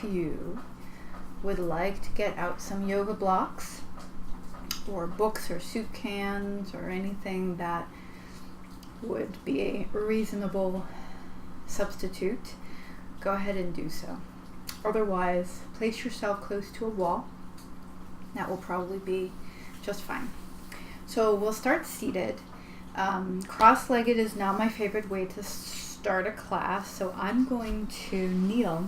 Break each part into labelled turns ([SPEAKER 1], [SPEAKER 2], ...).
[SPEAKER 1] if you would like to get out some yoga blocks or books or soup cans or anything that would be a reasonable substitute, go ahead and do so. Otherwise, place yourself close to a wall. That will probably be just fine. So we'll start seated. Cross-legged is not my favorite way to start a class, so I'm going to kneel.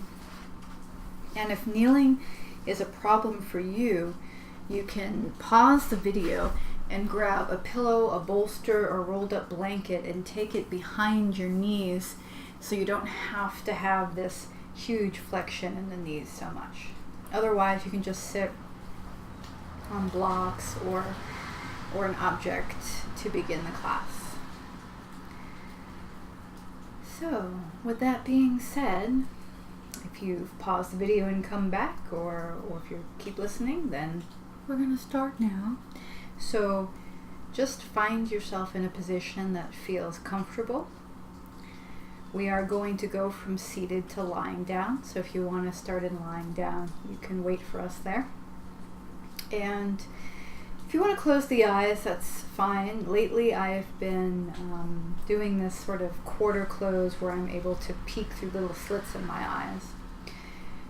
[SPEAKER 1] And if kneeling is a problem for you, you can pause the video and grab a pillow, a bolster, or rolled up blanket and take it behind your knees so you don't have to have this huge flexion in the knees so much. Otherwise, you can just sit on blocks or an object to begin the class. So, with that being said, if you've paused the video and come back, or if you keep listening, then we're going to start now. So, just find yourself in a position that feels comfortable. We are going to go from seated to lying down. So if you want to start in lying down, you can wait for us there. And if you want to close the eyes, that's fine. Lately, I've been doing this sort of quarter close where I'm able to peek through little slits in my eyes.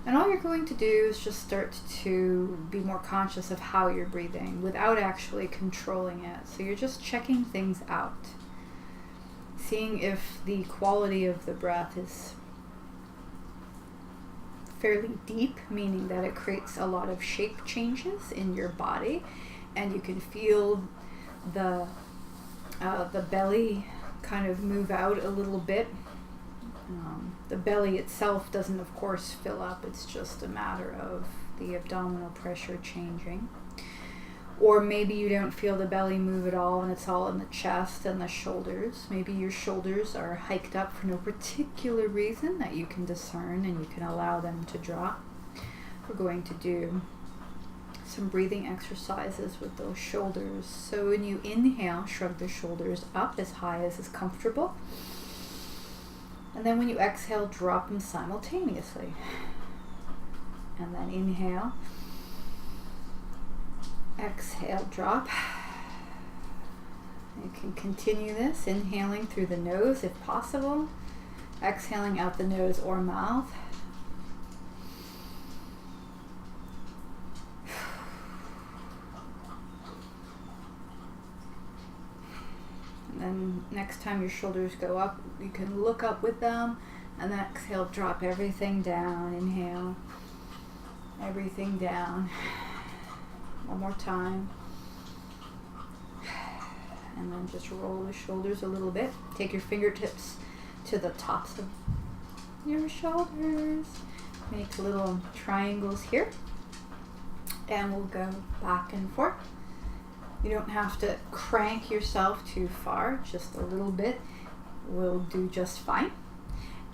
[SPEAKER 1] And all you're going to do is just start to be more conscious of how you're breathing without actually controlling it. So you're just checking things out, seeing if the quality of the breath is fairly deep, meaning that it creates a lot of shape changes in your body, and you can feel the belly kind of move out a little bit. The belly itself doesn't, of course, fill up. It's just a matter of the abdominal pressure changing. Or maybe you don't feel the belly move at all and it's all in the chest and the shoulders. Maybe your shoulders are hiked up for no particular reason that you can discern and you can allow them to drop. We're going to do some breathing exercises with those shoulders. So when you inhale, shrug the shoulders up as high as is comfortable. And then when you exhale, drop them simultaneously. And then inhale. Exhale, drop. You can continue this, inhaling through the nose if possible, exhaling out the nose or mouth. And then next time your shoulders go up, you can look up with them, and then exhale, drop everything down. Inhale, everything down. One more time. And then just roll the shoulders a little bit. Take your fingertips to the tops of your shoulders. Make little triangles here. And we'll go back and forth. You don't have to crank yourself too far. Just a little bit will do just fine.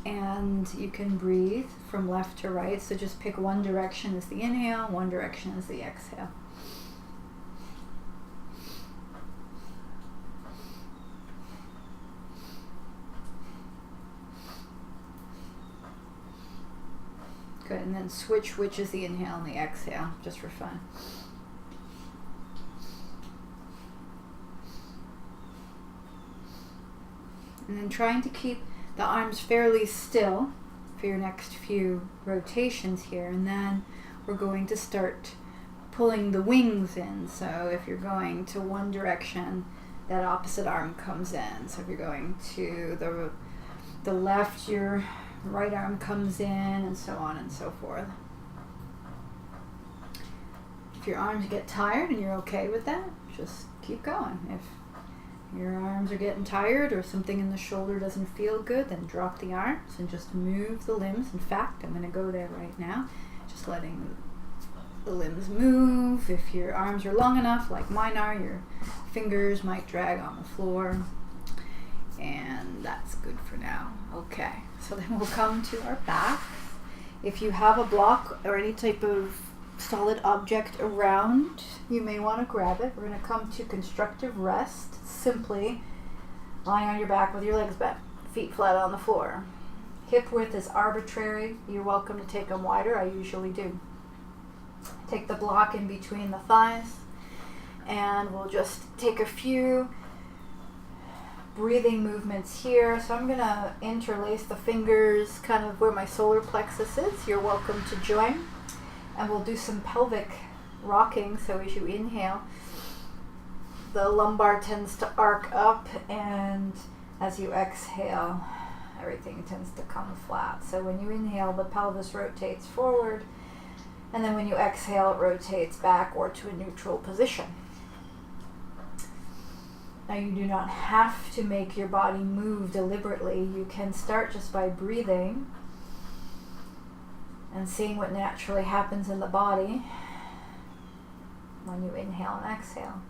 [SPEAKER 1] And you can breathe from left to right. So just pick one direction as the inhale, one direction as the exhale. Good, and then switch which is the inhale and the exhale, just for fun. And then trying to keep the arms fairly still for your next few rotations here, and then we're going to start pulling the wings in. So if you're going to one direction, that opposite arm comes in. So if you're going to the left, your right arm comes in, and so on and so forth. If your arms get tired and you're okay with that, just keep going. If your arms are getting tired or something in the shoulder doesn't feel good, then drop the arms and just move the limbs. In fact, I'm going to go there right now, just letting the limbs move. If your arms are long enough, like mine are, your fingers might drag on the floor. And that's good for now. Okay, so then we'll come to our back. If you have a block or any type of solid object around, you may want to grab it. We're going to come to constructive rest, simply lying on your back with your legs bent, feet flat on the floor. Hip width is arbitrary. You're welcome to take them wider. I usually do. Take the block in between the thighs, and we'll just take a few breathing movements here. So I'm going to interlace the fingers kind of where my solar plexus is. You're welcome to join. And we'll do some pelvic rocking. So as you inhale, the lumbar tends to arc up, and as you exhale, everything tends to come flat. So when you inhale, the pelvis rotates forward, and then when you exhale, it rotates back or to a neutral position. Now you do not have to make your body move deliberately. You can start just by breathing and seeing what naturally happens in the body when you inhale and exhale.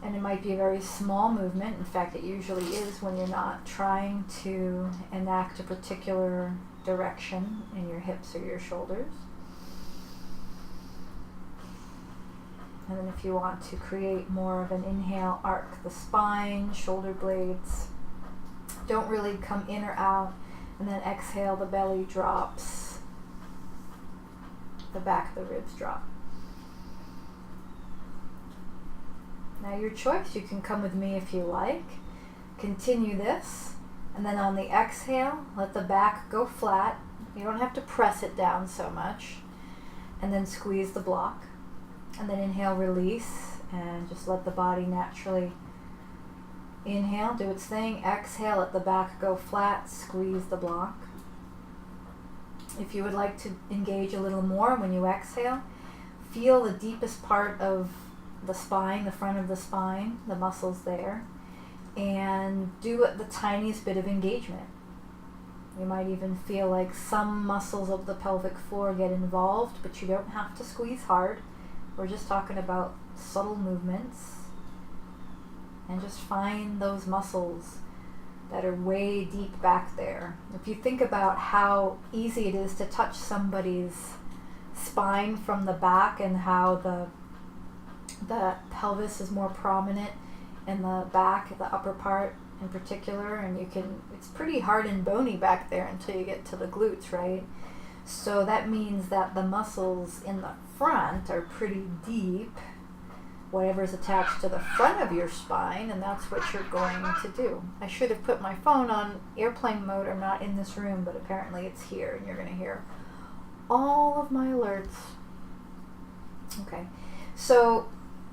[SPEAKER 1] And it might be a very small movement. In fact, it usually is when you're not trying to enact a particular direction in your hips or your shoulders. And then if you want to create more of an inhale, arc the spine, shoulder blades don't really come in or out. And then exhale, the belly drops, the back of the ribs drop. Now your choice, you can come with me if you like. Continue this, and then on the exhale, let the back go flat. You don't have to press it down so much. And then squeeze the block. And then inhale, release, and just let the body naturally inhale, do its thing. Exhale, let the back go flat, squeeze the block. If you would like to engage a little more when you exhale, feel the deepest part of the spine, the front of the spine, the muscles there, and do the tiniest bit of engagement. You might even feel like some muscles of the pelvic floor get involved, but you don't have to squeeze hard. We're just talking about subtle movements, and just find those muscles that are way deep back there. If you think about how easy it is to touch somebody's spine from the back, and how the pelvis is more prominent in the back, the upper part in particular, and it's pretty hard and bony back there until you get to the glutes, right? So that means that the muscles in the front are pretty deep, whatever's attached to the front of your spine, and that's what you're going to do. I should have put my phone on airplane mode. I'm not in this room, but apparently it's here, and you're going to hear all of my alerts. Okay, so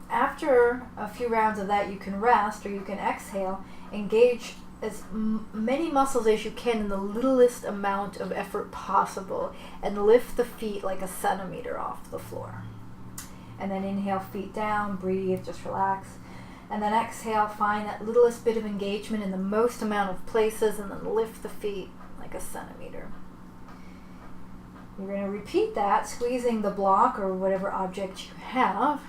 [SPEAKER 1] after a few rounds of that, you can rest or you can exhale. Engage as many muscles as you can in the littlest amount of effort possible, and lift the feet like a centimeter off the floor. And then inhale, feet down, breathe, just relax. And then exhale, find that littlest bit of engagement in the most amount of places, and then lift the feet like a centimeter. You're going to repeat that, squeezing the block or whatever object you have.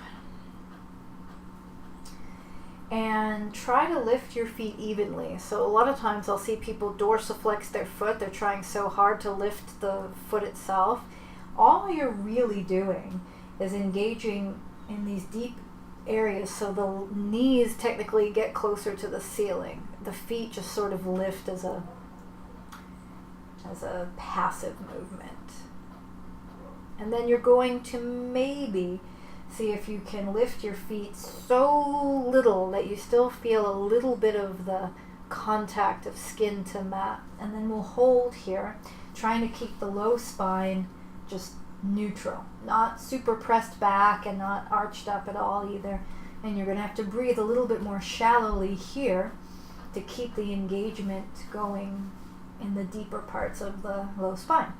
[SPEAKER 1] And try to lift your feet evenly. So a lot of times I'll see people dorsiflex their foot. They're trying so hard to lift the foot itself. All you're really doing is engaging in these deep areas, so the knees technically get closer to the ceiling. The feet just sort of lift as a passive movement. And then you're going to maybe see if you can lift your feet so little that you still feel a little bit of the contact of skin to mat. And then we'll hold here, trying to keep the low spine just neutral, not super pressed back and not arched up at all either. And you're going to have to breathe a little bit more shallowly here to keep the engagement going in the deeper parts of the low spine.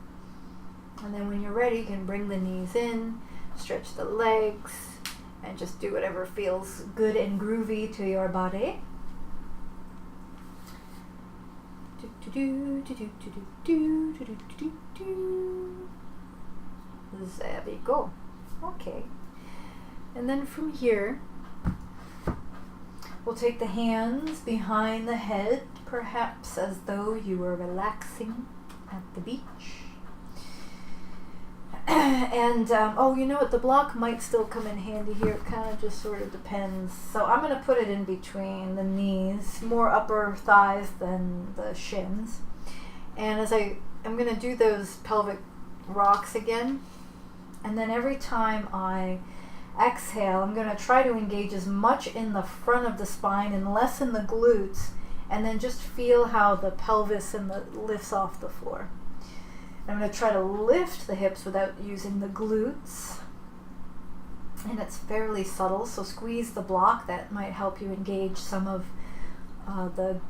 [SPEAKER 1] And then when you're ready, you can bring the knees in, stretch the legs, and just do whatever feels good and groovy to your body. There we go. Okay. And then from here, we'll take the hands behind the head, perhaps as though you were relaxing at the beach. And, you know what, the block might still come in handy here. It kind of just sort of depends. So I'm going to put it in between the knees, more upper thighs than the shins. And as I'm going to do those pelvic rocks again, and then every time I exhale, I'm going to try to engage as much in the front of the spine and less in the glutes, and then just feel how the pelvis lifts off the floor. I'm going to try to lift the hips without using the glutes, and it's fairly subtle, so squeeze the block. That might help you engage some of the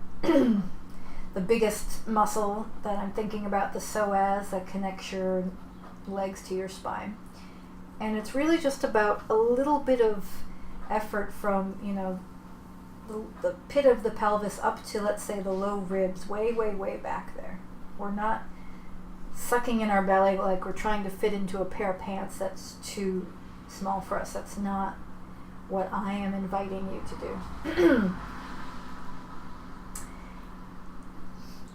[SPEAKER 1] the biggest muscle that I'm thinking about, the psoas, that connects your legs to your spine. And it's really just about a little bit of effort from, the pit of the pelvis up to, let's say, the low ribs, way, way, way back there. We're not sucking in our belly like we're trying to fit into a pair of pants that's too small for us. That's not what I am inviting you to do.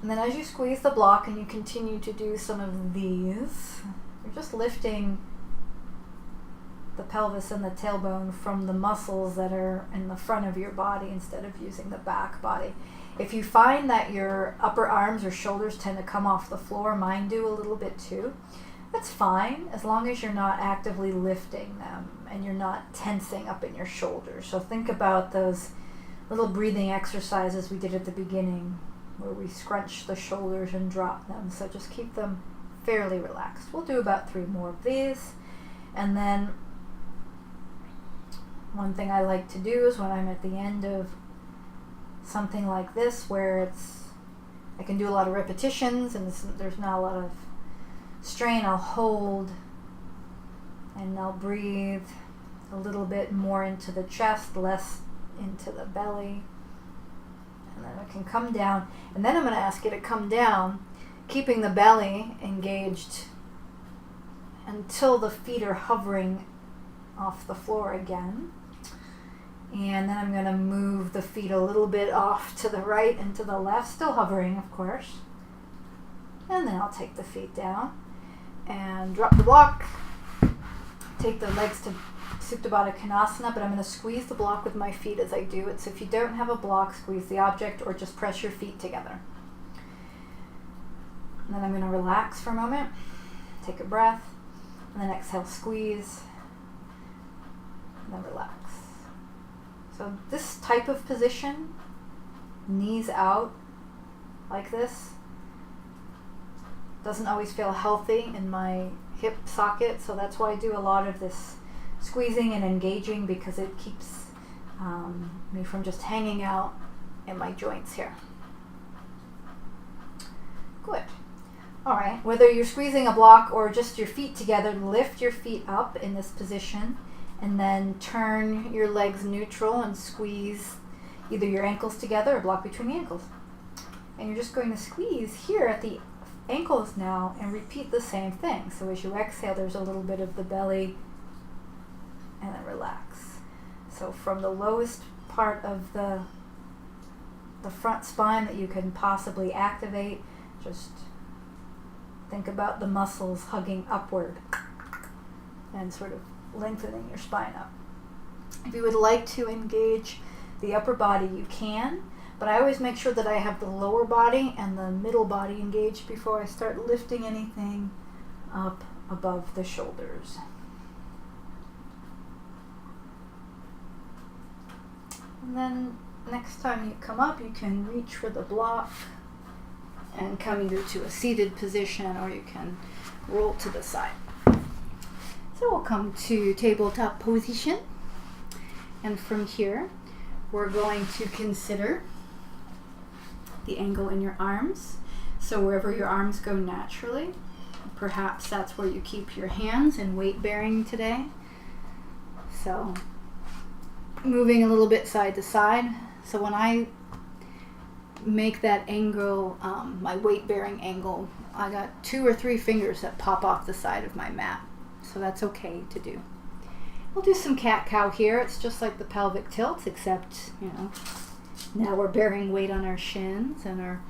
[SPEAKER 1] And then as you squeeze the block and you continue to do some of these, you're just lifting the pelvis and the tailbone from the muscles that are in the front of your body instead of using the back body. If you find that your upper arms or shoulders tend to come off the floor, mine do a little bit too, that's fine, as long as you're not actively lifting them and you're not tensing up in your shoulders. So think about those little breathing exercises we did at the beginning where we scrunch the shoulders and drop them. So just keep them fairly relaxed. We'll do about 3 more of these. And then one thing I like to do is when I'm at the end of something like this, where I can do a lot of repetitions and there's not a lot of strain, I'll hold and I'll breathe a little bit more into the chest, less into the belly. And then it can come down. And then I'm going to ask you to come down, keeping the belly engaged until the feet are hovering off the floor again. And then I'm going to move the feet a little bit off to the right and to the left, still hovering, of course. And then I'll take the feet down and drop the block. Take the legs to Supta Baddha Konasana, but I'm going to squeeze the block with my feet as I do it. So if you don't have a block, squeeze the object or just press your feet together. And then I'm going to relax for a moment, take a breath, and then exhale, squeeze, and then relax. So this type of position, knees out like this, doesn't always feel healthy in my hip socket, so that's why I do a lot of this squeezing and engaging, because it keeps me from just hanging out in my joints here. Good. All right, whether you're squeezing a block or just your feet together, lift your feet up in this position and then turn your legs neutral and squeeze either your ankles together or block between the ankles. And you're just going to squeeze here at the ankles now and repeat the same thing. So as you exhale, there's a little bit of the belly and then relax. So from the lowest part of the front spine that you can possibly activate, just think about the muscles hugging upward and sort of lengthening your spine up. If you would like to engage the upper body, you can, but I always make sure that I have the lower body and the middle body engaged before I start lifting anything up above the shoulders. And then next time you come up, you can reach for the block and come either to a seated position or you can roll to the side. So we'll come to tabletop position, and from here we're going to consider the angle in your arms. So wherever your arms go naturally, perhaps that's where you keep your hands in weight bearing today. So moving a little bit side to side. So when I make that angle, my weight bearing angle, I got 2 or 3 fingers that pop off the side of my mat. So that's okay to do. We'll do some cat-cow here. It's just like the pelvic tilt, except, now we're bearing weight on our shins and our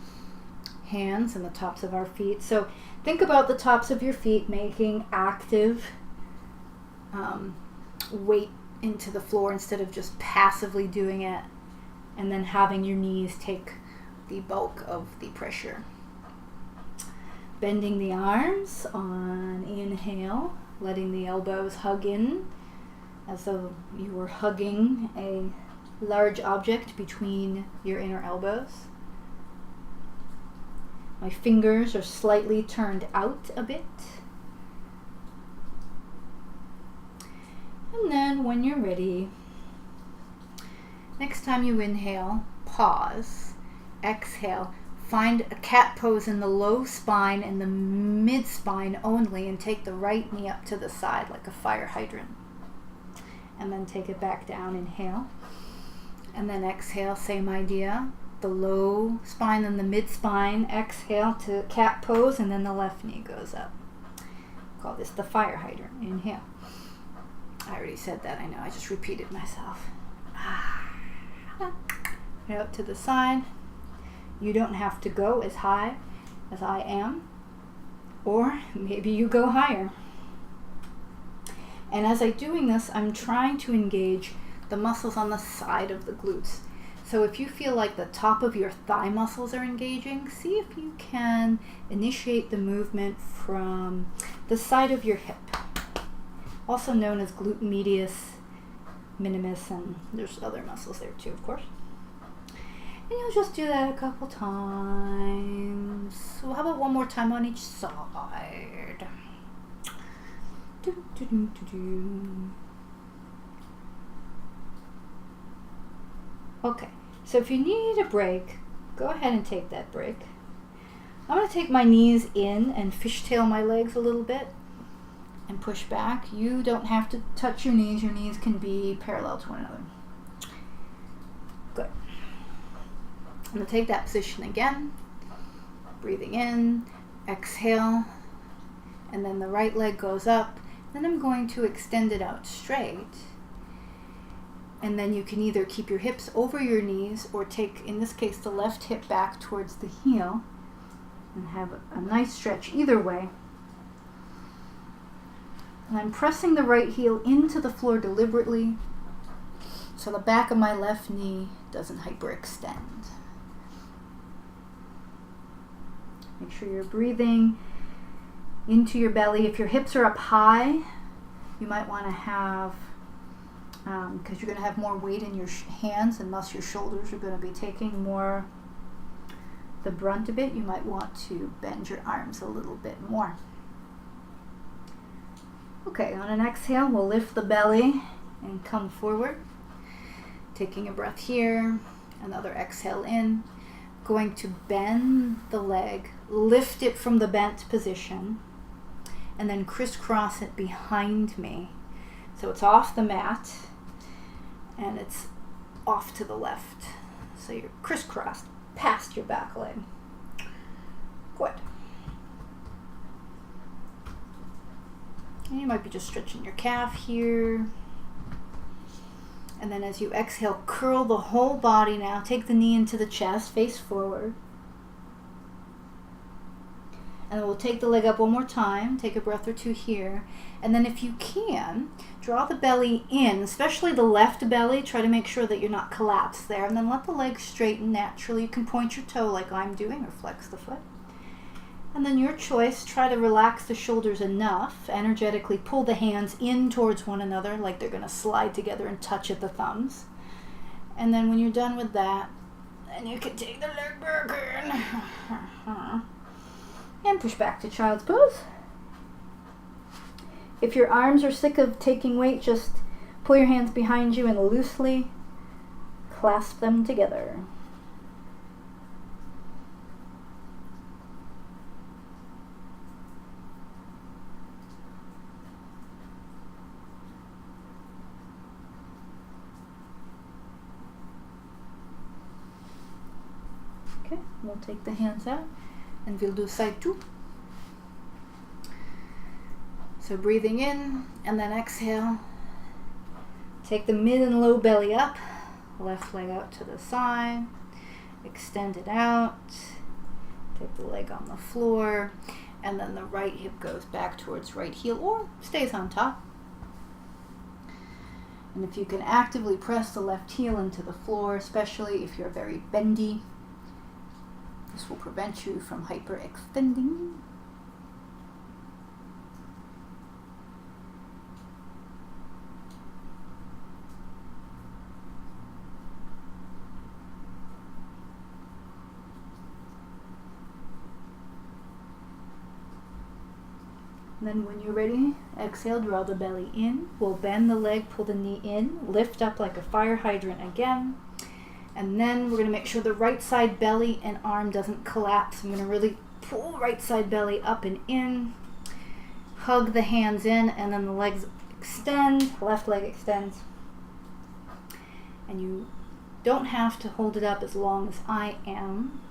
[SPEAKER 1] hands and the tops of our feet. So think about the tops of your feet making active weight into the floor instead of just passively doing it and then having your knees take the bulk of the pressure. bending the arms on inhale, letting the elbows hug in as though you were hugging a large object between your inner elbows. My fingers are slightly turned out a bit. And then when you're ready, next time you inhale, pause, exhale, find a cat pose in the low spine and the mid spine only, and take the right knee up to the side like a fire hydrant. And then take it back down, inhale. And then exhale, same idea. The low spine and the mid spine, exhale to cat pose, and then the left knee goes up. Call this the fire hydrant. Inhale. I already said that, I know, I just repeated myself. Right up to the side. You don't have to go as high as I am, or maybe you go higher. And as I'm doing this, I'm trying to engage the muscles on the side of the glutes. So if you feel like the top of your thigh muscles are engaging, see if you can initiate the movement from the side of your hip, also known as glute medius, minimus, and there's other muscles there too, of course. And you'll just do that a couple times. So how about one more time on each side? Okay, so if you need a break, go ahead and take that break. I'm going to take my knees in and fishtail my legs a little bit and push back. You don't have to touch your knees. Your knees can be parallel to one another. Good. I'm going to take that position again. Breathing in, exhale, and then the right leg goes up. Then I'm going to extend it out straight. And then you can either keep your hips over your knees or take, in this case, the left hip back towards the heel and have a nice stretch either way. And I'm pressing the right heel into the floor deliberately so the back of my left knee doesn't hyperextend. Make sure you're breathing into your belly. If your hips are up high, you might want to have, because you're going to have more weight in your hands and thus your shoulders are going to be taking more the brunt of it, you might want to bend your arms a little bit more. Okay, on an exhale, we'll lift the belly and come forward. Taking a breath here, another exhale in. Going to bend the leg, lift it from the bent position, and then crisscross it behind me. So it's off the mat, and it's off to the left. So you're crisscrossed past your back leg. Good. And you might be just stretching your calf here. And then as you exhale, curl the whole body now. Take the knee into the chest, face forward. And then we'll take the leg up one more time. Take a breath or two here. And then if you can, draw the belly in, especially the left belly. Try to make sure that you're not collapsed there. And then let the legs straighten naturally. You can point your toe like I'm doing or flex the foot. And then your choice, try to relax the shoulders enough. Energetically pull the hands in towards one another like they're going to slide together and touch at the thumbs. And then when you're done with that, then you can take the leg back in. And push back to child's pose. If your arms are sick of taking weight, just pull your hands behind you and loosely clasp them together. Okay, we'll take the hands out and we'll do side two. So breathing in and then exhale. Take the mid and low belly up, left leg out to the side, extend it out, take the leg on the floor, and then the right hip goes back towards right heel or stays on top. And if you can actively press the left heel into the floor, especially if you're very bendy, this will prevent you from hyperextending. And then when you're ready, exhale, draw the belly in. We'll bend the leg, pull the knee in, lift up like a fire hydrant again. And then we're going to make sure the right side belly and arm doesn't collapse. I'm going to really pull right side belly up and in. Hug the hands in, and then the legs extend. Left leg extends. And you don't have to hold it up as long as I am.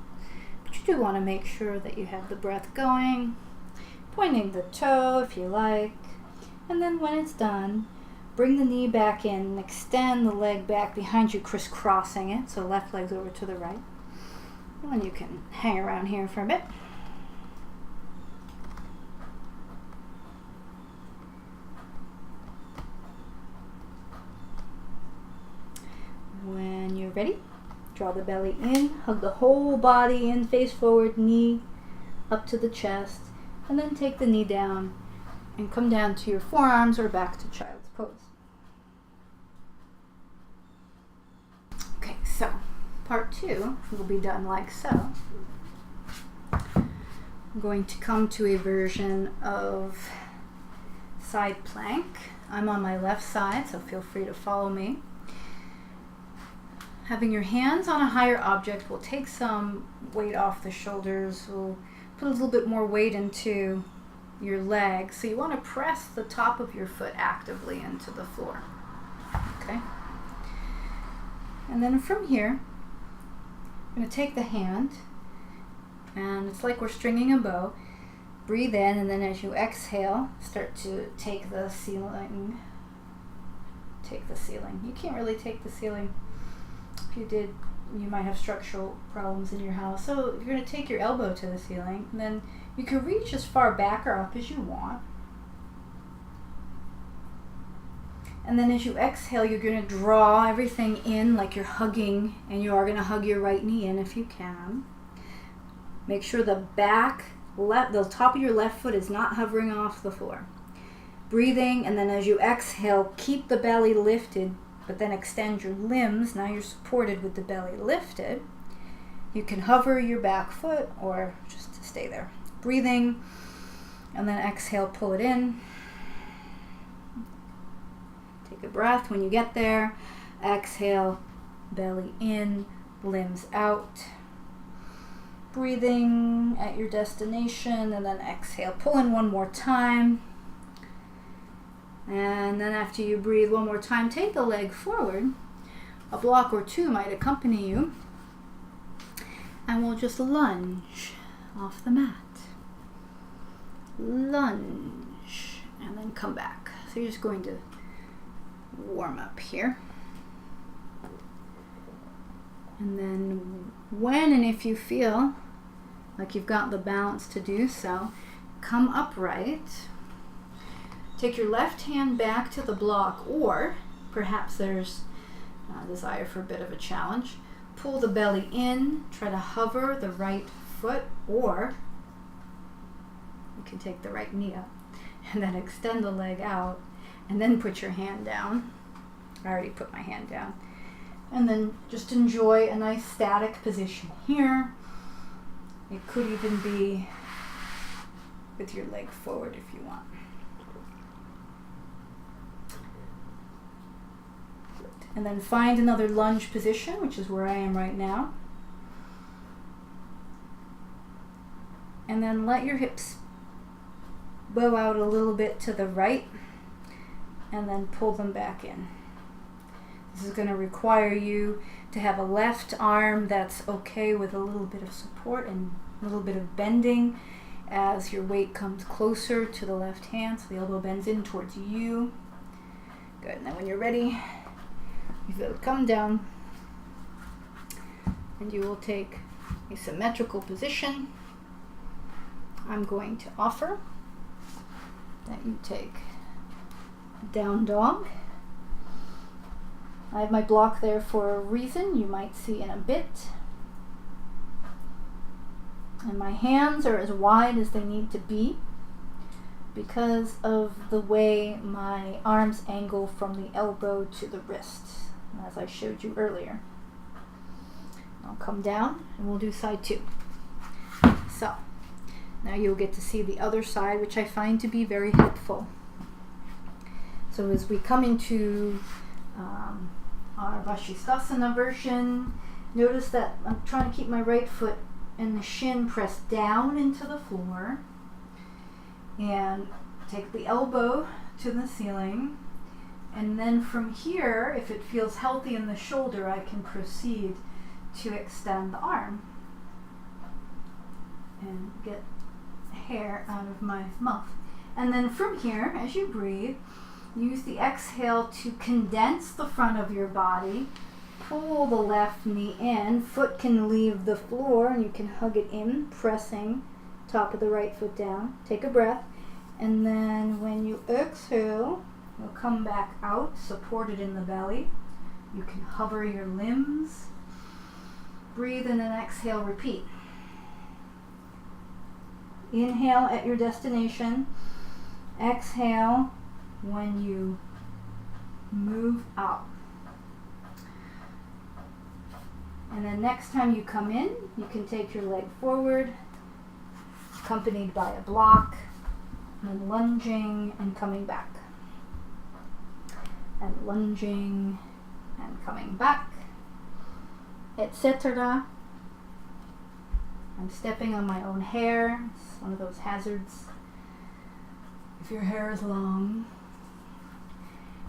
[SPEAKER 1] But you do want to make sure that you have the breath going. Pointing the toe if you like. And then when it's done, bring the knee back in and extend the leg back behind you, crisscrossing it. So left leg's over to the right. And then you can hang around here for a bit. When you're ready, draw the belly in, hug the whole body in, face forward, knee up to the chest. And then take the knee down and come down to your forearms or back to child's pose. Okay, so part 2 will be done like so. I'm going to come to a version of side plank. I'm on my left side, so feel free to follow me. Having your hands on a higher object will take some weight off the shoulders. We'll put a little bit more weight into your legs. So you want to press the top of your foot actively into the floor. Okay? And then from here, I'm going to take the hand, and it's like we're stringing a bow. Breathe in, and then as you exhale, start to take the ceiling. Take the ceiling. You can't really take the ceiling. If you did, you might have structural problems in your house. So you're going to take your elbow to the ceiling, and then you can reach as far back or up as you want. And then as you exhale, you're going to draw everything in like you're hugging, and you are going to hug your right knee in if you can. Make sure the the top of your left foot is not hovering off the floor. Breathing, and then as you exhale, keep the belly lifted, but then extend your limbs. Now you're supported with the belly lifted. You can hover your back foot or just stay there. Breathing, and then exhale, pull it in. Take a breath when you get there. Exhale, belly in, limbs out. Breathing at your destination, and then exhale. Pull in one more time. And then after you breathe one more time, take the leg forward. A block or two might accompany you. And we'll just lunge off the mat. Lunge. And then come back. So you're just going to warm up here. And then when and if you feel like you've got the balance to do so, come upright. Take your left hand back to the block, or perhaps there's a desire for a bit of a challenge. Pull the belly in, try to hover the right foot, or you can take the right knee up and then extend the leg out and then put your hand down. I already put my hand down. And then just enjoy a nice static position here. It could even be with your leg forward if you want. And then find another lunge position, which is where I am right now. And then let your hips bow out a little bit to the right, and then pull them back in. This is going to require you to have a left arm that's okay with a little bit of support and a little bit of bending as your weight comes closer to the left hand, so the elbow bends in towards you. Good. And then when you're ready, you will come down, and you will take a symmetrical position. I'm going to offer that you take down dog. I have my block there for a reason, you might see in a bit. And my hands are as wide as they need to be because of the way my arms angle from the elbow to the wrist, as I showed you earlier. I'll come down and we'll do side 2. So, Now you'll get to see the other side, which I find to be very helpful. So as we come into our Vashisthasana version, notice that I'm trying to keep my right foot and the shin pressed down into the floor, and take the elbow to the ceiling, and then from here, if it feels healthy in the shoulder, I can proceed to extend the arm and get hair out of my mouth. And then from here, as you breathe, use the exhale to condense the front of your body. Pull the left knee in. Foot can leave the floor and you can hug it in, pressing top of the right foot down. Take a breath. And then when you exhale, you'll come back out, supported in the belly. You can hover your limbs. Breathe and then exhale, repeat. Inhale at your destination. Exhale when you move out. And then next time you come in, you can take your leg forward, accompanied by a block, and then lunging and coming back. And lunging and coming back, etc. I'm stepping on my own hair. It's one of those hazards if your hair is long.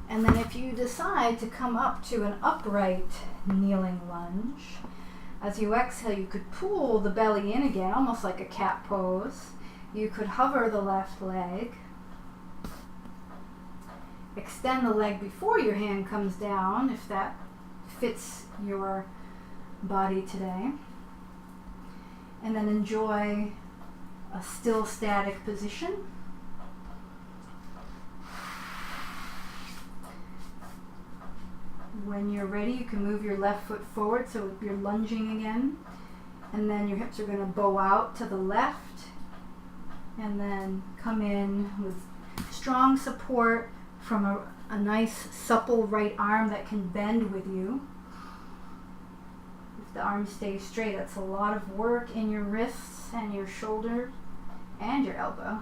[SPEAKER 1] And then if you decide to come up to an upright kneeling lunge, as you exhale, you could pull the belly in again, almost like a cat pose. You could hover the left leg. Extend the leg before your hand comes down, if that fits your body today. And then enjoy a still static position. When you're ready, you can move your left foot forward, so you're lunging again. And then your hips are going to bow out to the left. And then come in with strong support from a nice supple right arm that can bend with you. If the arm stays straight, that's a lot of work in your wrists and your shoulders and your elbow.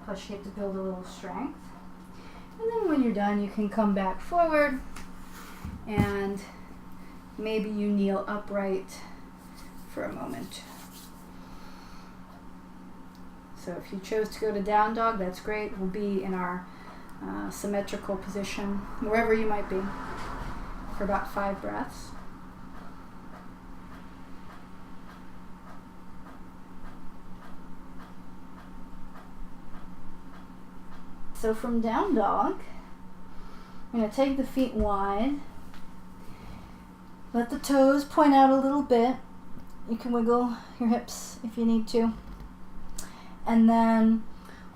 [SPEAKER 1] Plus you get to build a little strength. And then when you're done, you can come back forward and maybe you kneel upright for a moment. So if you chose to go to down dog, that's great. We'll be in our symmetrical position, wherever you might be, for about 5 breaths. So from down dog, I'm going to take the feet wide. Let the toes point out a little bit. You can wiggle your hips if you need to. And then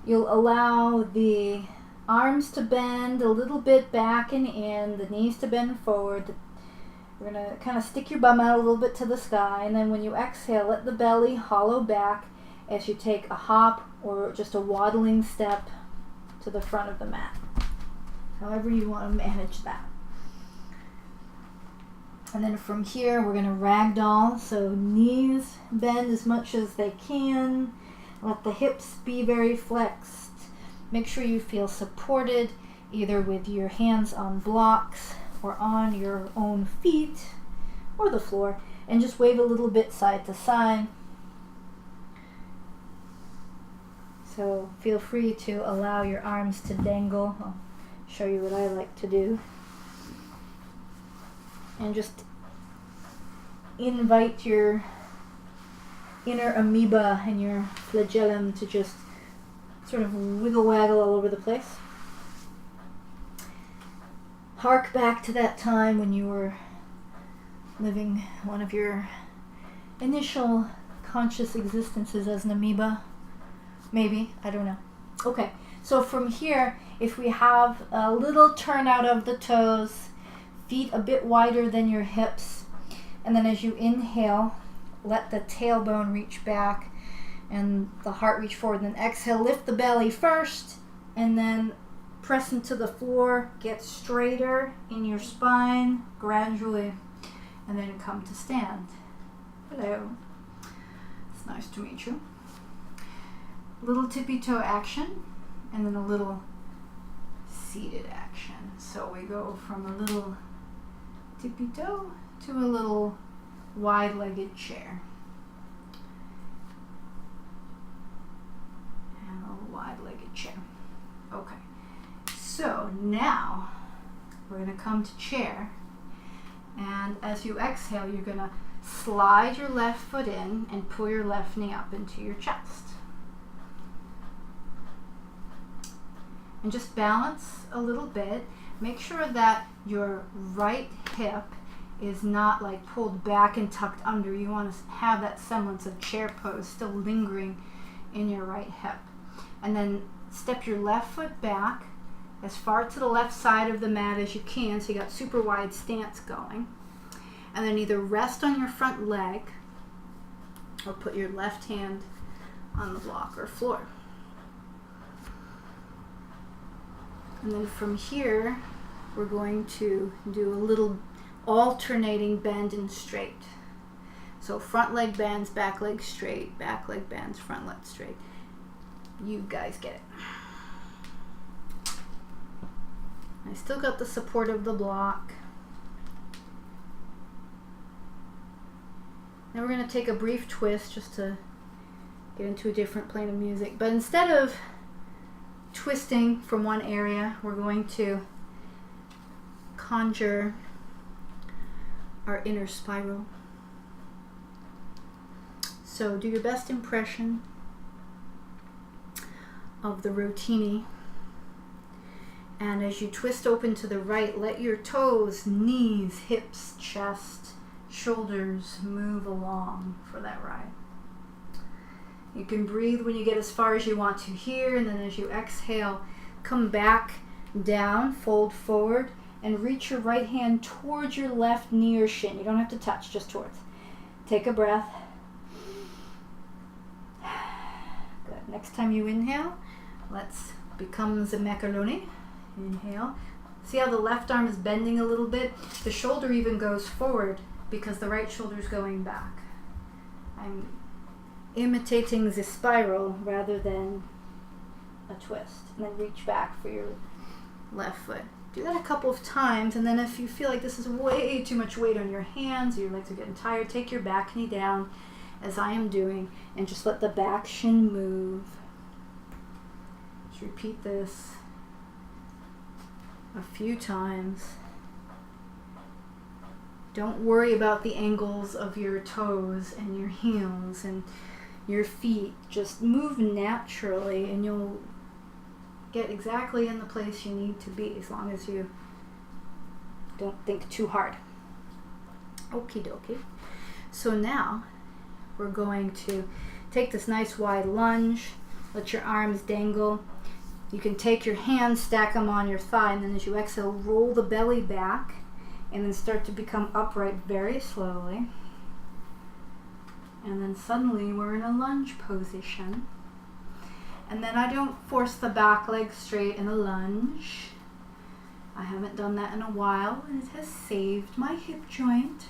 [SPEAKER 1] you'll allow the arms to bend a little bit back and in, the knees to bend forward. We're going to kind of stick your bum out a little bit to the sky, and then when you exhale, let the belly hollow back as you take a hop or just a waddling step to the front of the mat. However you want to manage that. And then from here, we're going to ragdoll, so knees bend as much as they can. Let the hips be very flexed. Make sure you feel supported either with your hands on blocks or on your own feet or the floor, and just wave a little bit side to side. So feel free to allow your arms to dangle. I'll show you what I like to do. And just invite your inner amoeba and your flagellum to just sort of wiggle waggle all over the place. Hark back to that time when you were living one of your initial conscious existences as an amoeba. Maybe, I don't know. Okay, so from here, if we have a little turnout of the toes, feet a bit wider than your hips, and then as you inhale, let the tailbone reach back and the heart reach forward. Then exhale, lift the belly first, and then press into the floor. Get straighter in your spine gradually, and then come to stand. Hello. It's nice to meet you. little tippy toe action, and then a little seated action. So we go from a little tippy toe to a little wide-legged chair. And a little wide-legged chair. Okay. So now we're going to come to chair, and as you exhale, you're going to slide your left foot in and pull your left knee up into your chest. And just balance a little bit. Make sure that your right hip is not like pulled back and tucked under. You want to have that semblance of chair pose still lingering in your right hip. And then step your left foot back as far to the left side of the mat as you can, so you got super wide stance going. And then either rest on your front leg or put your left hand on the block or floor. And then from here, we're going to do a little alternating bend and straight. So front leg bends, back leg straight, back leg bends, front leg straight. You guys get it. I still got the support of the block. Now we're going to take a brief twist just to get into a different plane of music. But instead of twisting from one area, we're going to conjure our inner spiral. So do your best impression of the rotini. And as you twist open to the right, let your toes, knees, hips, chest, shoulders move along for that ride. You can breathe when you get as far as you want to here, and then as you exhale, come back down, fold forward, and reach your right hand towards your left knee or shin. You don't have to touch, just towards. Take a breath. Good. Next time you inhale, let's become the macaroni. Inhale. See how the left arm is bending a little bit? The shoulder even goes forward because the right shoulder is going back. I'm imitating the spiral rather than a twist. And then reach back for your left foot. Do that a couple of times, and then if you feel like this is way too much weight on your hands, or your legs are getting tired, take your back knee down as I am doing, and just let the back shin move. Just repeat this a few times. Don't worry about the angles of your toes and your heels and your feet. Just move naturally and you'll get exactly in the place you need to be, as long as you don't think too hard. Okie dokie. So now we're going to take this nice wide lunge. Let your arms dangle. You can take your hands, stack them on your thigh, and then as you exhale, roll the belly back and then start to become upright very slowly. And then suddenly we're in a lunge position. And then I don't force the back leg straight in a lunge. I haven't done that in a while, and it has saved my hip joint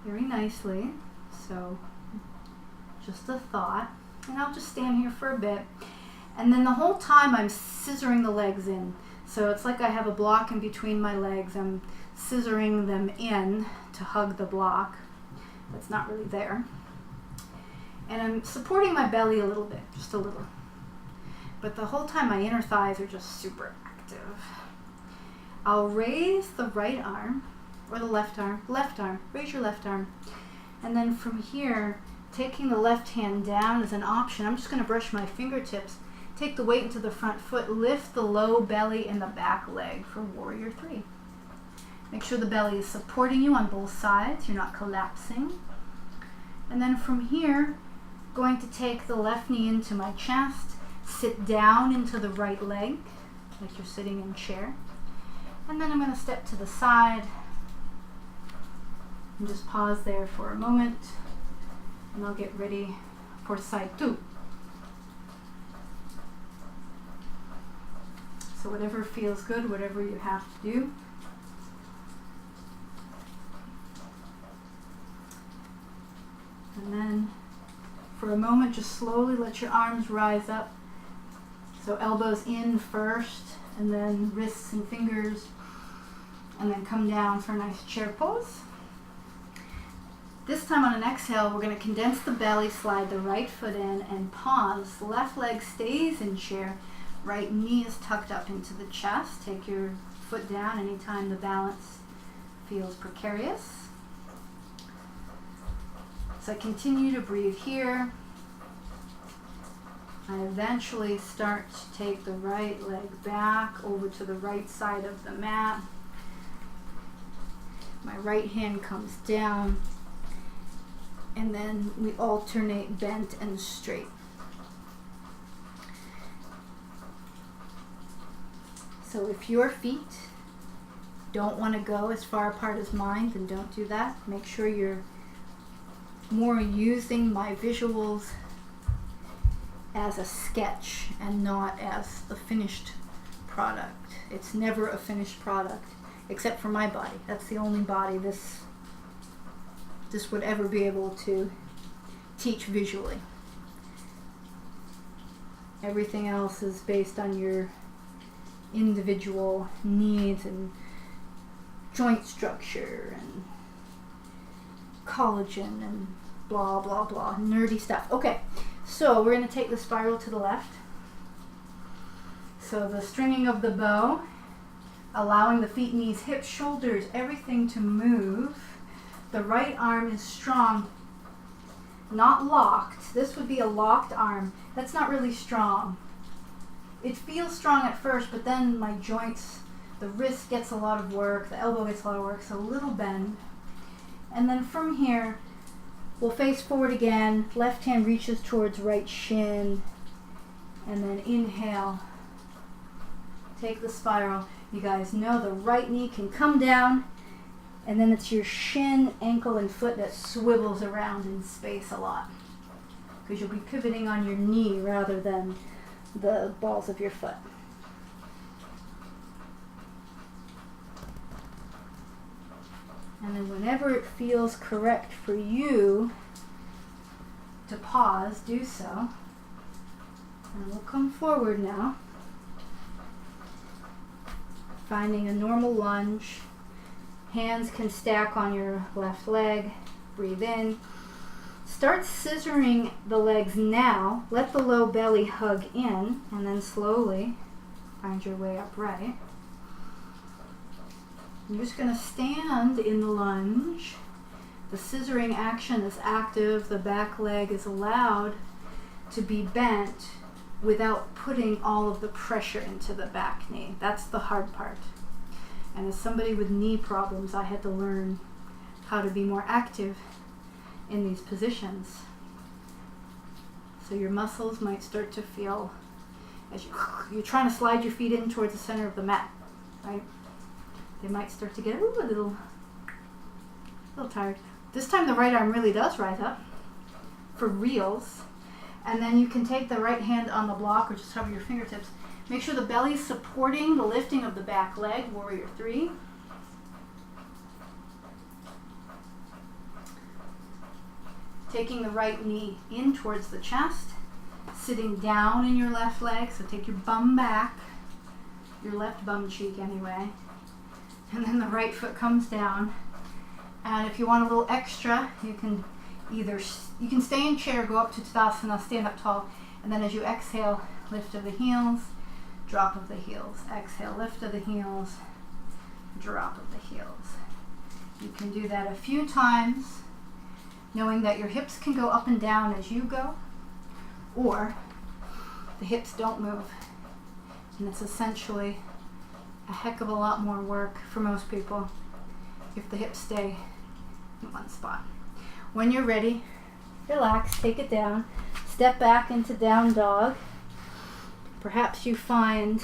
[SPEAKER 1] very nicely. So just a thought. And I'll just stand here for a bit. And then the whole time I'm scissoring the legs in. So it's like I have a block in between my legs. I'm scissoring them in to hug the block that's not really there. And I'm supporting my belly a little bit, just a little. But the whole time my inner thighs are just super active. I'll raise the right arm, or the left arm, raise your left arm. And then from here, taking the left hand down is an option. I'm just gonna brush my fingertips, take the weight into the front foot, lift the low belly and the back leg for Warrior 3. Make sure the belly is supporting you on both sides, you're not collapsing. And then from here, going to take the left knee into my chest, sit down into the right leg, like you're sitting in a chair. And then I'm going to step to the side and just pause there for a moment, and I'll get ready for side 2. So whatever feels good, whatever you have to do. And then for a moment, just slowly let your arms rise up. So elbows in first, and then wrists and fingers, and then come down for a nice chair pose. This time on an exhale, we're going to condense the belly, slide the right foot in, and pause. Left leg stays in chair. Right knee is tucked up into the chest. Take your foot down anytime the balance feels precarious. So I continue to breathe here. I eventually start to take the right leg back over to the right side of the mat. My right hand comes down, and then we alternate bent and straight. So if your feet don't want to go as far apart as mine, then don't do that. Make sure you're more using my visuals as a sketch and not as a finished product. It's never a finished product, except for my body. That's the only body this would ever be able to teach visually. Everything else is based on your individual needs and joint structure and collagen and blah blah blah, nerdy stuff. Okay, so we're going to take the spiral to the left. So the stringing of the bow, allowing the feet, knees, hips, shoulders, everything to move. The right arm is strong, not locked. This would be a locked arm. That's not really strong. It feels strong at first, but then my joints, the wrist gets a lot of work, the elbow gets a lot of work, so a little bend. And then from here, we'll face forward again. Left hand reaches towards right shin, and then inhale. Take the spiral. You guys know the right knee can come down, and then it's your shin, ankle, and foot that swivels around in space a lot, because you'll be pivoting on your knee rather than the balls of your foot. And then whenever it feels correct for you to pause, do so. And we'll come forward now, finding a normal lunge. Hands can stack on your left leg. Breathe in. Start scissoring the legs now. Let the low belly hug in, and then slowly find your way upright. You're just going to stand in the lunge. The scissoring action is active. The back leg is allowed to be bent without putting all of the pressure into the back knee. That's the hard part. And as somebody with knee problems, I had to learn how to be more active in these positions. So your muscles might start to feel, as you're trying to slide your feet in towards the center of the mat, right? They might start to get a little tired. This time the right arm really does rise up for reals. And then you can take the right hand on the block or just hover your fingertips. Make sure the belly is supporting the lifting of the back leg, warrior 3. Taking the right knee in towards the chest, sitting down in your left leg, so take your bum back, your left bum cheek anyway, and then the right foot comes down. And if you want a little extra, you can stay in chair, go up to Tadasana, stand up tall, and then as you exhale, lift of the heels, drop of the heels. Exhale, lift of the heels, drop of the heels. You can do that a few times, knowing that your hips can go up and down as you go, or the hips don't move. And it's essentially a heck of a lot more work for most people if the hips stay in one spot. When you're ready, relax, take it down, step back into down dog. Perhaps you find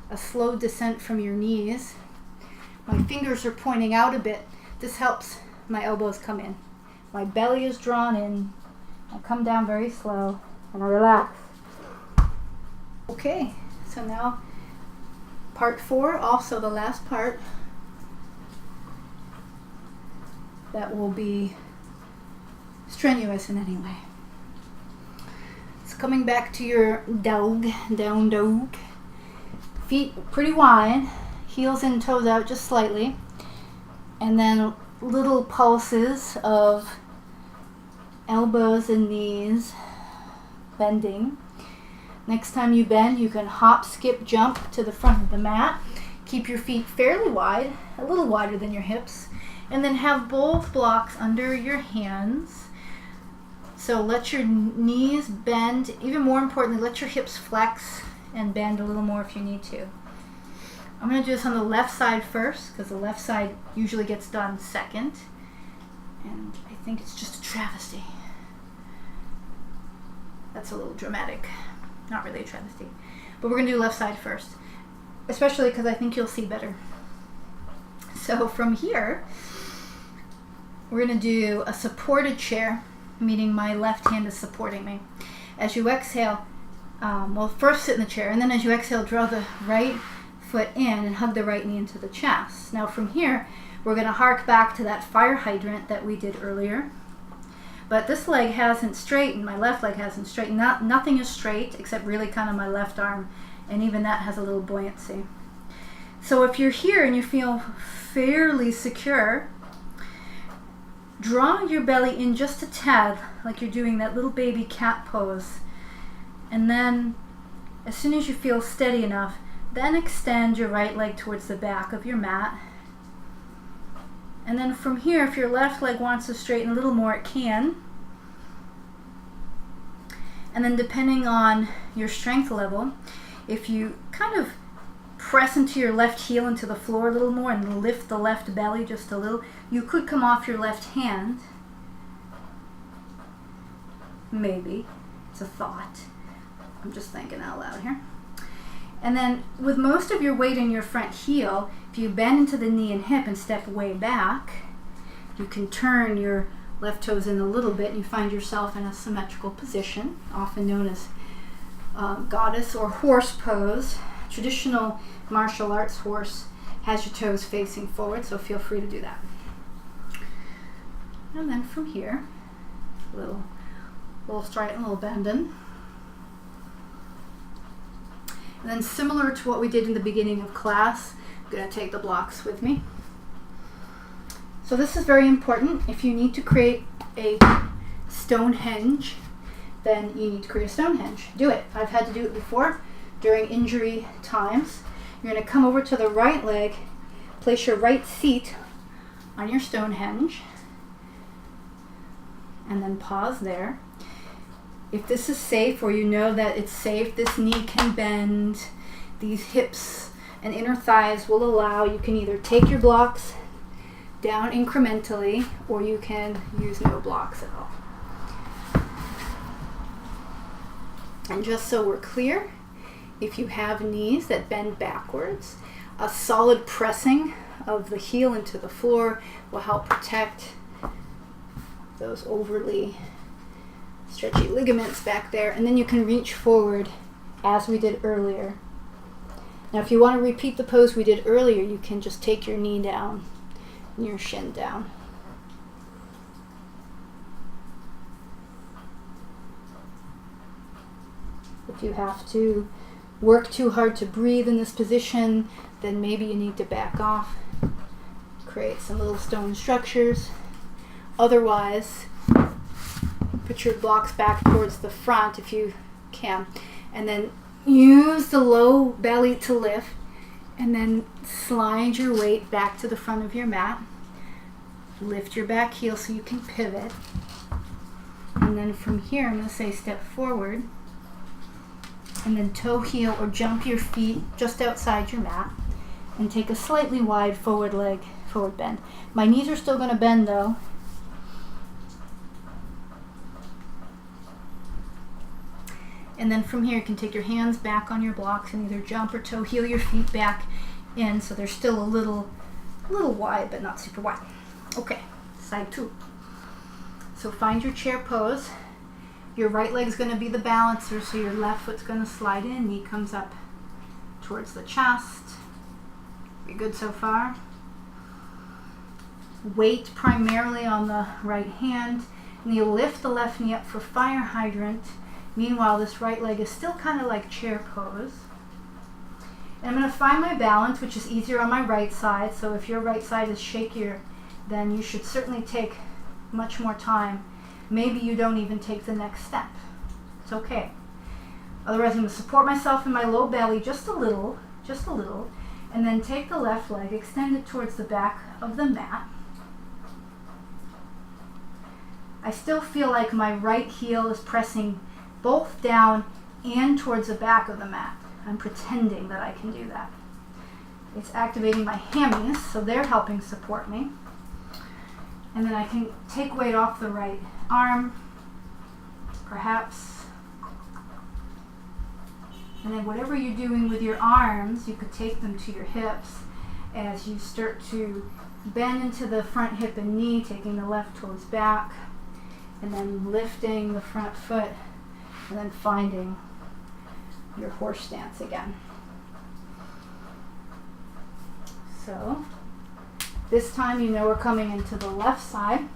[SPEAKER 1] a slow descent from your knees. My fingers are pointing out a bit. This helps my elbows come in. My belly is drawn in. I come down very slow and I relax. Okay, so now part 4, also the last part, that will be strenuous in any way. So coming back to your dog, down dog. Feet pretty wide, heels and toes out just slightly. And then little pulses of elbows and knees bending. Next time you bend, you can hop, skip, jump to the front of the mat. Keep your feet fairly wide, a little wider than your hips, and then have both blocks under your hands. So let your knees bend. Even more importantly, let your hips flex and bend a little more if you need to. I'm going to do this on the left side first because the left side usually gets done second. And I think it's just a travesty. That's a little dramatic. Not really a travesty. But we're going to do left side first. Especially because I think you'll see better. So from here, we're going to do a supported chair, meaning my left hand is supporting me. As you exhale, well, first sit in the chair, and then as you exhale, draw the right foot in and hug the right knee into the chest. Now from here, we're going to hark back to that fire hydrant that we did earlier. But this leg hasn't straightened, my left leg hasn't straightened. Nothing is straight except really kind of my left arm, and even that has a little buoyancy. So if you're here and you feel fairly secure, draw your belly in just a tad, like you're doing that little baby cat pose. And then, as soon as you feel steady enough, then extend your right leg towards the back of your mat. And then from here, if your left leg wants to straighten a little more, it can. And then depending on your strength level, if you kind of press into your left heel into the floor a little more and lift the left belly just a little, you could come off your left hand. Maybe. It's a thought. I'm just thinking out loud here. And then with most of your weight in your front heel, if you bend into the knee and hip and step way back, you can turn your left toes in a little bit and you find yourself in a symmetrical position, often known as goddess or horse pose. Traditional martial arts horse has your toes facing forward, so feel free to do that. And then from here, a little straight and a little bending. And then similar to what we did in the beginning of class, I'm going to take the blocks with me. So this is very important. If you need to create a Stonehenge, then you need to create a Stonehenge. Do it. I've had to do it before during injury times. You're going to come over to the right leg, place your right seat on your Stonehenge, and then pause there. If this is safe, or you know that it's safe, this knee can bend, these hips and inner thighs will allow, you can either take your blocks down incrementally, or you can use no blocks at all. And just so we're clear, if you have knees that bend backwards, a solid pressing of the heel into the floor will help protect those overly stretchy ligaments back there, and then you can reach forward as we did earlier. Now if you want to repeat the pose we did earlier, you can just take your knee down and your shin down. If you have to work too hard to breathe in this position, then maybe you need to back off, create some little stone structures. Otherwise, put your blocks back towards the front if you can, and then use the low belly to lift, and then slide your weight back to the front of your mat. Lift your back heel so you can pivot, and then from here I'm going to say step forward, and then toe heel or jump your feet just outside your mat, and take a slightly wide forward leg, forward bend. My knees are still going to bend though. And then from here, you can take your hands back on your blocks and either jump or toe heel your feet back in, so they're still a little wide, but not super wide. Okay, side two. So find your chair pose. Your right leg's going to be the balancer, so your left foot's going to slide in, knee comes up towards the chest. Be good so far. Weight primarily on the right hand, and you lift the left knee up for fire hydrant. Meanwhile, this right leg is still kind of like chair pose. And I'm going to find my balance, which is easier on my right side. So if your right side is shakier, then you should certainly take much more time. Maybe you don't even take the next step. It's okay. Otherwise, I'm going to support myself in my low belly just a little, and then take the left leg, extend it towards the back of the mat. I still feel like my right heel is pressing both down and towards the back of the mat. I'm pretending that I can do that. It's activating my hammies, so they're helping support me. And then I can take weight off the right arm, perhaps. And then whatever you're doing with your arms, you could take them to your hips as you start to bend into the front hip and knee, taking the left toes back, and then lifting the front foot, and then finding your horse stance again. So this time you know we're coming into the left side.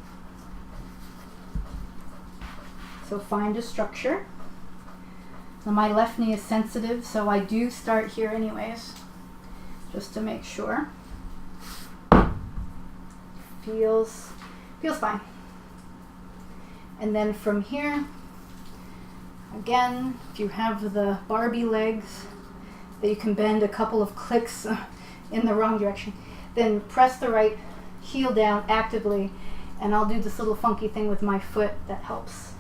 [SPEAKER 1] So find a structure. Now my left knee is sensitive, so I do start here anyways, just to make sure. Feels fine. And then from here, again, if you have the Barbie legs that you can bend a couple of clicks in the wrong direction, then press the right heel down actively, and I'll do this little funky thing with my foot that helps.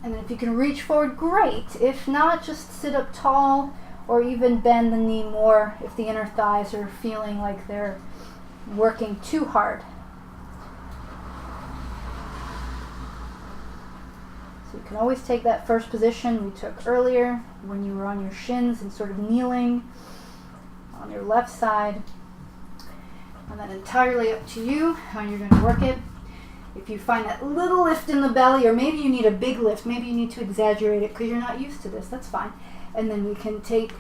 [SPEAKER 1] And then if you can reach forward, great. If not, just sit up tall or even bend the knee more if the inner thighs are feeling like they're working too hard. So you can always take that first position we took earlier when you were on your shins and sort of kneeling on your left side. And then entirely up to you how you're going to work it. If you find that little lift in the belly, or maybe you need a big lift, maybe you need to exaggerate it because you're not used to this, that's fine. And then we can take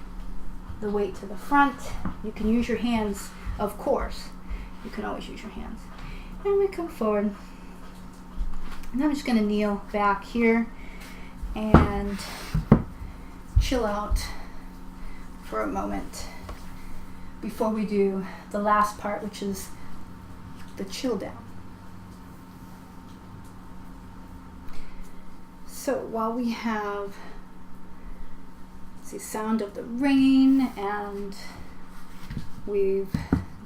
[SPEAKER 1] the weight to the front. You can use your hands, of course. You can always use your hands. And we come forward. And I'm just going to kneel back here and chill out for a moment before we do the last part, which is the chill down. So while we have the sound of the rain and we've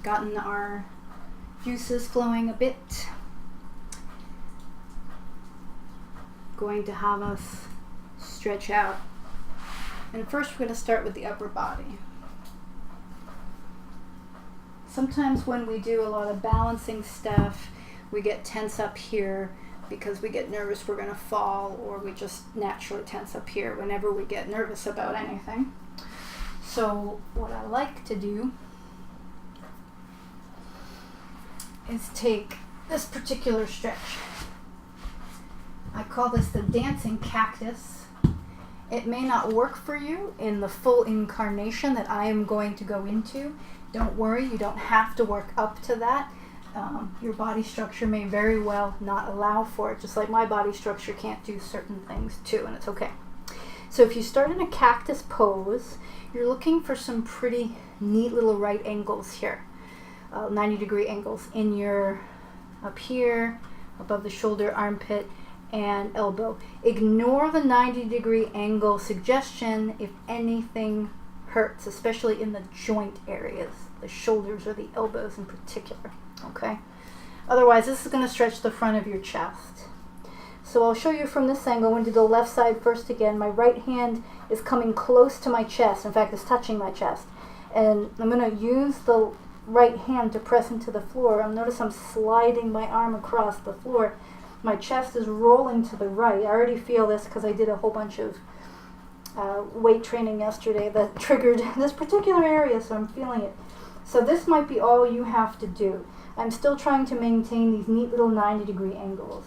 [SPEAKER 1] gotten our juices flowing a bit, going to have us stretch out. And first we're going to start with the upper body. Sometimes when we do a lot of balancing stuff, we get tense up here because we get nervous we're going to fall, or we just naturally tense up here whenever we get nervous about anything. So what I like to do is take this particular stretch. I call this the dancing cactus. It may not work for you in the full incarnation that I am going to go into. Don't worry, you don't have to work up to that. Your body structure may very well not allow for it, just like my body structure can't do certain things too, and it's okay. So if you start in a cactus pose, you're looking for some pretty neat little right angles here. 90-degree angles in your, up here, above the shoulder, armpit, and elbow. Ignore the 90-degree angle suggestion if anything hurts, especially in the joint areas, the shoulders or the elbows in particular. Okay? Otherwise, this is going to stretch the front of your chest. So I'll show you from this angle. I'm going to do the left side first again. My right hand is coming close to my chest. In fact, it's touching my chest. And I'm going to use the right hand to press into the floor. Notice I'm sliding my arm across the floor. My chest is rolling to the right. I already feel this because I did a whole bunch of weight training yesterday that triggered this particular area, so I'm feeling it. So this might be all you have to do. I'm still trying to maintain these neat little 90-degree angles.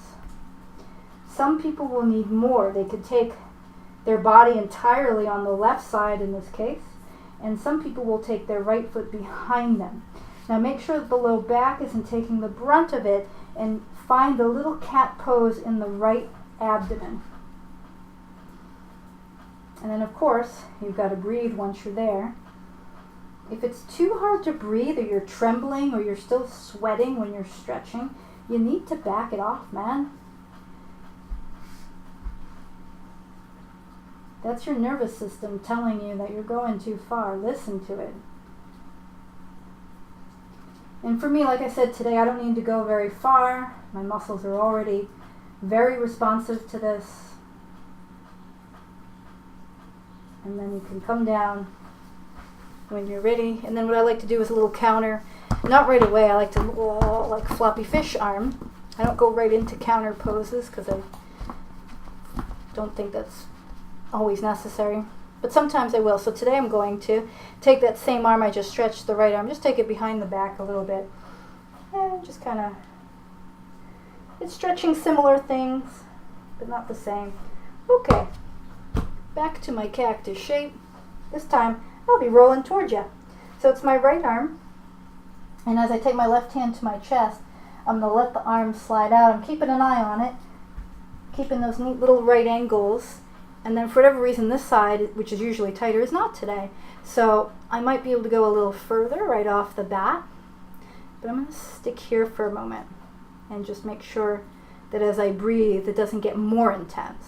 [SPEAKER 1] Some people will need more. They could take their body entirely on the left side in this case, and some people will take their right foot behind them. Now make sure that the low back isn't taking the brunt of it, and find the little cat pose in the right abdomen.
[SPEAKER 2] And then of course, you've got to breathe once you're there. If it's too hard to breathe, or you're trembling, or you're still sweating when you're stretching, you need to back it off, man. That's your nervous system telling you that you're going too far. Listen to it. And for me, like I said today, I don't need to go very far. My muscles are already very responsive to this. And then you can come down when you're ready. And then what I like to do is a little counter. Not right away. I like to like floppy fish arm. I don't go right into counter poses because I don't think that's always necessary. But sometimes I will. So today I'm going to take that same arm I just stretched, the right arm, just take it behind the back a little bit. And just kind of, it's stretching similar things, but not the same. Okay, back to my cactus shape. This time I'll be rolling towards you. So it's my right arm. And as I take my left hand to my chest, I'm going to let the arm slide out. I'm keeping an eye on it, keeping those neat little right angles. And then for whatever reason, this side, which is usually tighter, is not today. So I might be able to go a little further right off the bat. But I'm going to stick here for a moment and just make sure that as I breathe, it doesn't get more intense.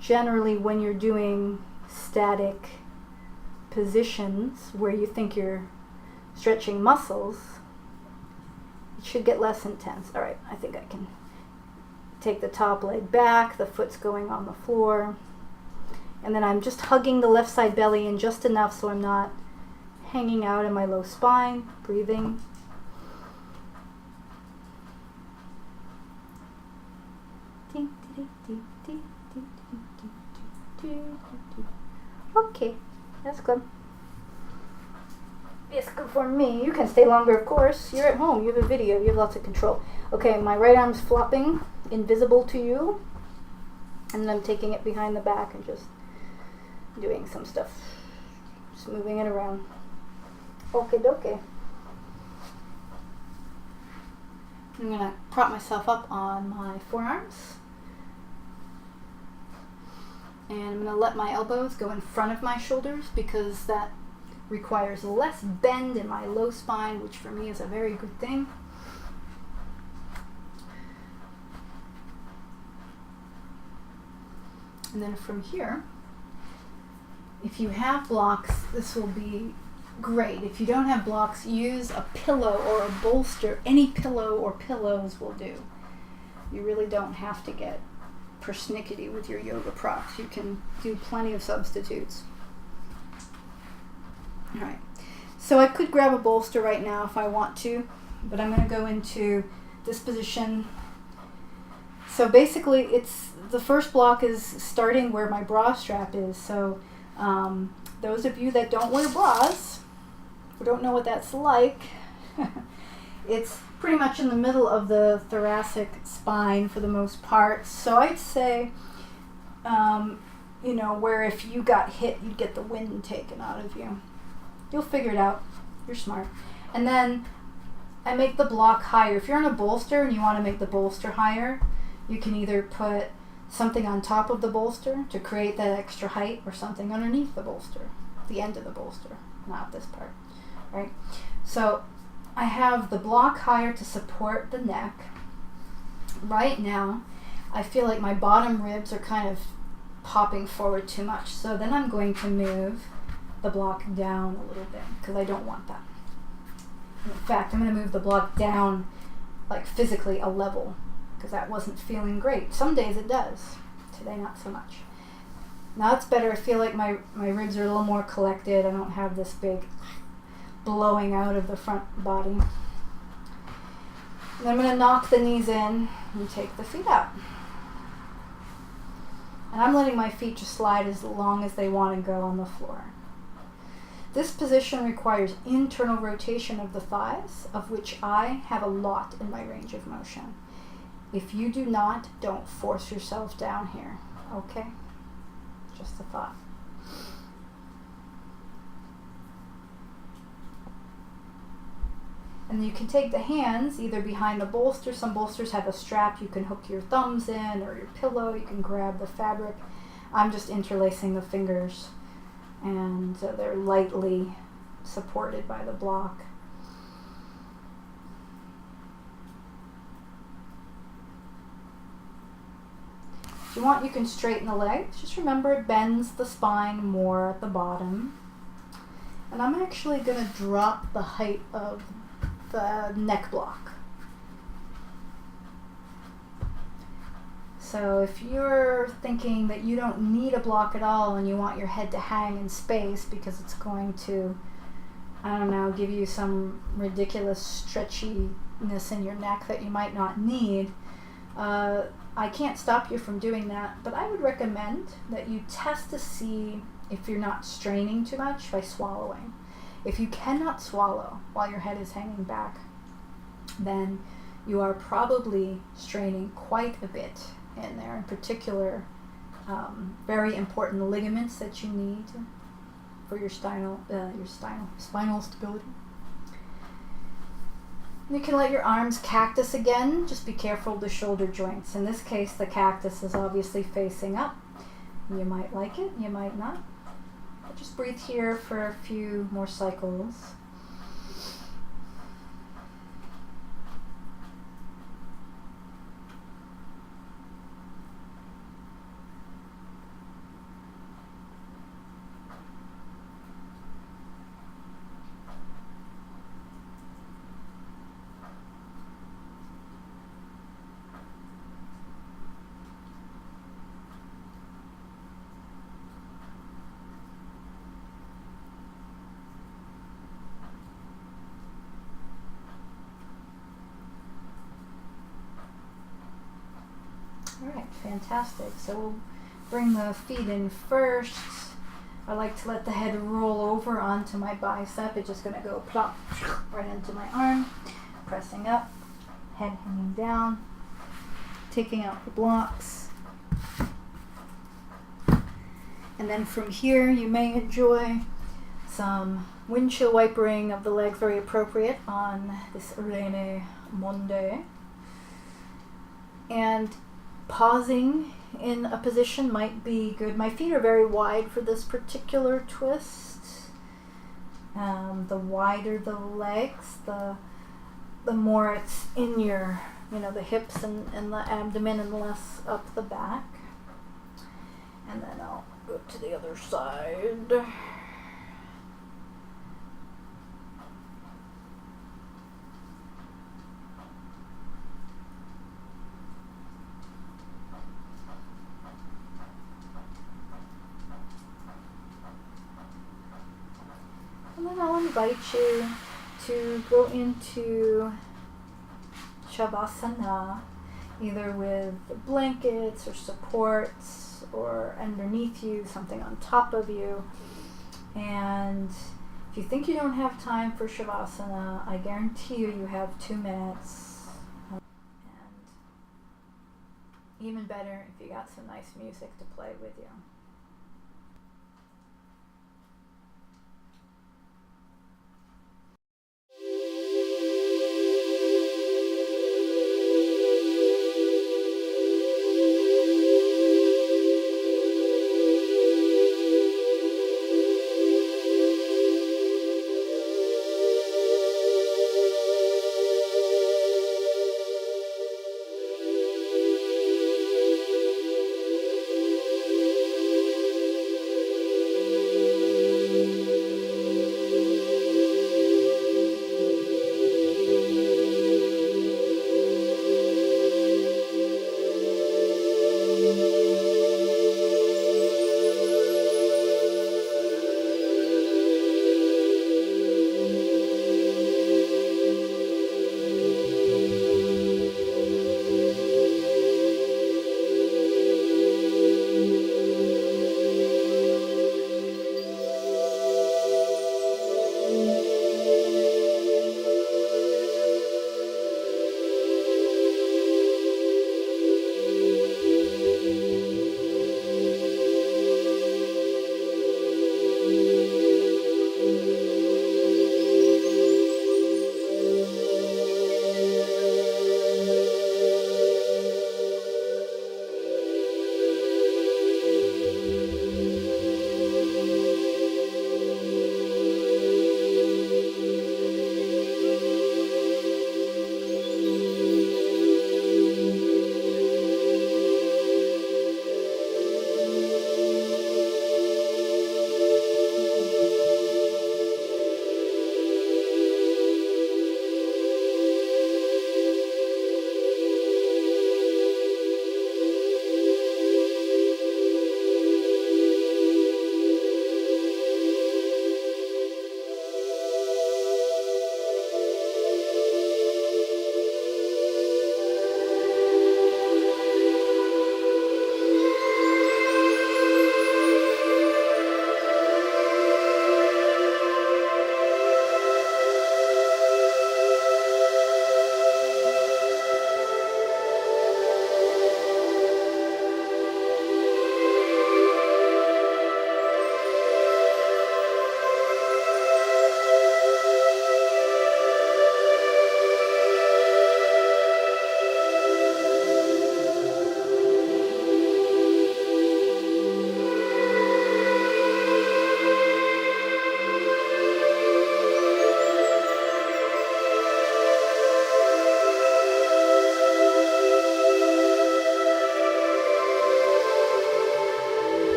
[SPEAKER 2] Generally, when you're doing static positions where you think you're stretching muscles, it should get less intense. All right, I think I can take the top leg back, the foot's going on the floor, and then I'm just hugging the left side belly in just enough so I'm not hanging out in my low spine, breathing. Okay, that's good. It's good for me. You can stay longer, of course. You're at home. You have a video. You have lots of control. Okay, my right arm's flopping, invisible to you. And then I'm taking it behind the back and just doing some stuff. Just moving it around. Okay, dokie. I'm going to prop myself up on my forearms. And I'm going to let my elbows go in front of my shoulders because that requires less bend in my low spine, which for me is a very good thing. And then from here, if you have blocks, this will be great. If you don't have blocks, use a pillow or a bolster. Any pillow or pillows will do. You really don't have to get persnickety with your yoga props. You can do plenty of substitutes. All right, so I could grab a bolster right now if I want to, but I'm going to go into this position. So basically, it's the first block is starting where my bra strap is. So those of you that don't wear bras, who don't know what that's like, it's pretty much in the middle of the thoracic spine for the most part. So I'd say, where if you got hit, you'd get the wind taken out of you. You'll figure it out. You're smart. And then I make the block higher. If you're on a bolster and you want to make the bolster higher, you can either put something on top of the bolster to create that extra height or something underneath the bolster, the end of the bolster, not this part, right? So I have the block higher to support the neck. Right now, I feel like my bottom ribs are kind of popping forward too much. So then I'm going to move the block down a little bit because I don't want that. In fact, I'm going to move the block down like physically a level because that wasn't feeling great. Some days it does. Today, not so much. Now it's better. I feel like my ribs are a little more collected. I don't have this big blowing out of the front body. And I'm going to knock the knees in and take the feet out. And I'm letting my feet just slide as long as they want to go on the floor. This position requires internal rotation of the thighs, of which I have a lot in my range of motion. If you do not, don't force yourself down here, okay? Just a thought. And you can take the hands either behind the bolster. Some bolsters have a strap you can hook your thumbs in or your pillow. You can grab the fabric. I'm just interlacing the fingers, and they're lightly supported by the block. If you want, you can straighten the legs. Just remember it bends the spine more at the bottom. And I'm actually going to drop the height of the neck block. So if you're thinking that you don't need a block at all and you want your head to hang in space because it's going to, I don't know, give you some ridiculous stretchiness in your neck that you might not need, I can't stop you from doing that, but I would recommend that you test to see if you're not straining too much by swallowing. If you cannot swallow while your head is hanging back, then you are probably straining quite a bit in there, in particular very important ligaments that you need for your spinal stability. You can let your arms cactus again. Just be careful of the shoulder joints. In this case, the cactus is obviously facing up. You might like it, you might not. But just breathe here for a few more cycles. Alright, fantastic. So we'll bring the feet in first. I like to let the head roll over onto my bicep. It's just going to go plop right into my arm. Pressing up, head hanging down, taking out the blocks. And then from here you may enjoy some windshield wipering of the legs, very appropriate on this rainy Monday. And pausing in a position might be good. My feet are very wide for this particular twist. The wider the legs, the more it's in your, the hips and the abdomen, and less up the back. And then I'll go to the other side. And then I'll invite you to go into savasana, either with blankets or supports, or underneath you, something on top of you. And if you think you don't have time for savasana, I guarantee you have 2 minutes. And even better if you got some nice music to play with you.